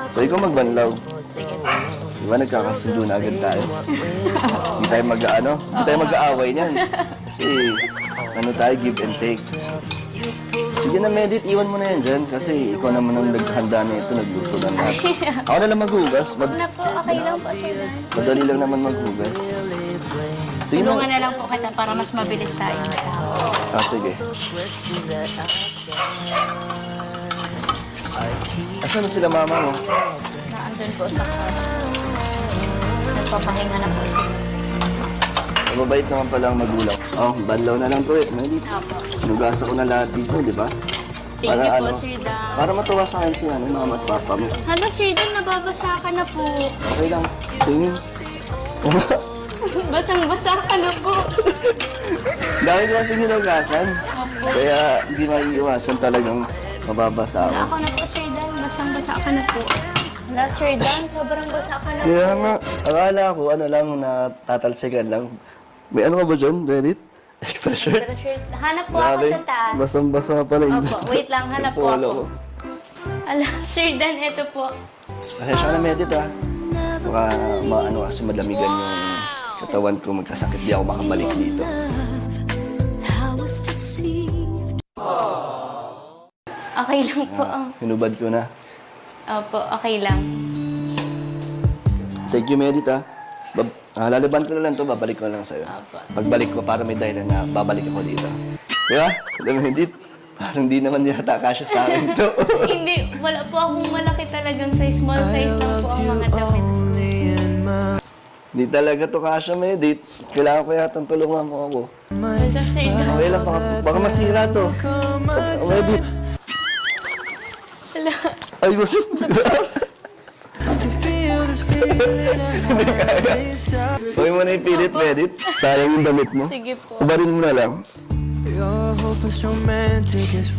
So, ikaw magbanlaw. Sige po. Di ba nagkakasundo na agad tayo? Hindi tayo hindi tayo mag-aaway niyan. Kasi, tayo, give and take. Sige na, Medit, iwan mo na yan dyan. Kasi ikaw naman ang naghanda na ito, nagluto na lahat. Ako na lang maghugas. Na po, okay lang po, sir. Madali lang naman maghugas. Sige Tulungan na. na lang po kita para mas mabilis tayo matapos. Sige. Asan na sila mama mo? Naandun po sa nagpapahinga na po sila. Mabait naman pala ang magulang. Oh, banlaw na lang to eh. Medit. Opo. Nugasa ko na lahat dito, di ba? Thank you po, Sir Dan. Para matuwa sa akin si mama at papa mo. Hala, Sir Dan, nababasa ka na po. Okay lang. Tingin. Basang-basa ka na po. Dahil kasi hinugasan. Kaya hindi maiiwasan talagang mababasa ako. Ako na po, Sir Dan. Basang-basa ka na po. Hala, Sir Dan, sobrang basa ka na Kaya po. nga, akala ko natatalsikan lang. May ano ka ba dyan, Reddit? Extra shirt? Pero, Sir, hanap po ako sa taas. Basang-basa pala yung Opo, wait lang, hanap po polo ako. ko. Hala, Sir Dan, eto po. Pasensya ka na, Medit, ha? Baka kasi madamigan yung katawan ko, magkasakit. Di ako makabalik dito. Okay lang po. Hinubad ko na. Opo, okay lang. Thank you, Medit, ha? Lalaban ko na lang to, babalik ko na lang sa'yo. Opo. Pagbalik ko, para may dahilan na babalik ako dito. Di ba? Alam mo, Medit, parang di naman yata kasya sa akin to. Hindi, wala po akong malaki talagang size. Small size lang po ang mga damit. Di talaga to kasya, Medit. Kailangan ko yata tulungan mo ako. Wala, Sir Dan. Okay lang, baka masira to. Medit. Wala. Ay, gusto. Huwag mo na ipilit, Medit. Sayang yung damit mo. Sige po. Ubarin mo na lang.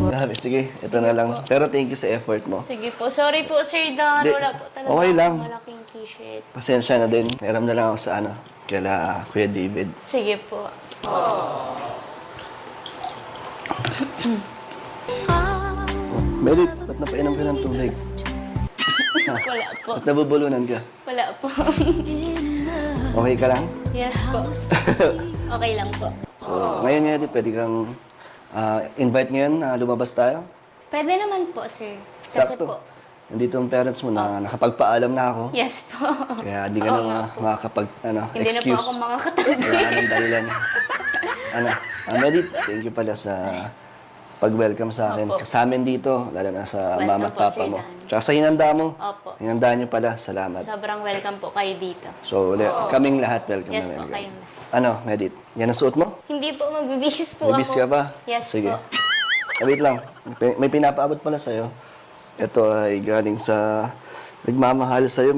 Grabe, sige. Ito na lang. Pero thank you sa effort mo. Sige po. Sorry po, Sir Dan. Di, Wala po talaga okay lang. akong malaking t-shirt. Pasensya na din. Meron na lang ako sa kaila Kuya David. Sige po. Medit, ba't napainom ka ng tubig? Wala po. Ba't nabubulunan ka? Wala po. Okay ka lang? Yes po. Okay lang po. So, ngayon nga, pwede kang invite ngayon na lumabas tayo. Pwede naman po, sir. Kasi Sakto. po. Nandito ang parents mo na nakapagpaalam na ako. Yes po. Kaya hindi ka Oo na nga po. makakapag, Hindi na po excuse. ako makakatabi. Wala ka ng dahilan. Medit, thank you pala sa pag-welcome sa akin. Opo. Sa amin dito, lalo na sa Welcome mama at po, papa Sir mo. Dan. Tsaka sa hinanda mo. Opo. Hinanda nyo pala, salamat. Sobrang welcome po kayo dito. So, kaming lahat welcome Yes na po, welcome. kayong lahat. Medit, yan ang suot mo? Hindi po, magbibihis po Bibis ako. ka ba? Yes Sige. po. Wait lang, may pinapaabot pala sa'yo. Ito ay galing sa nagmamahal sa'yo.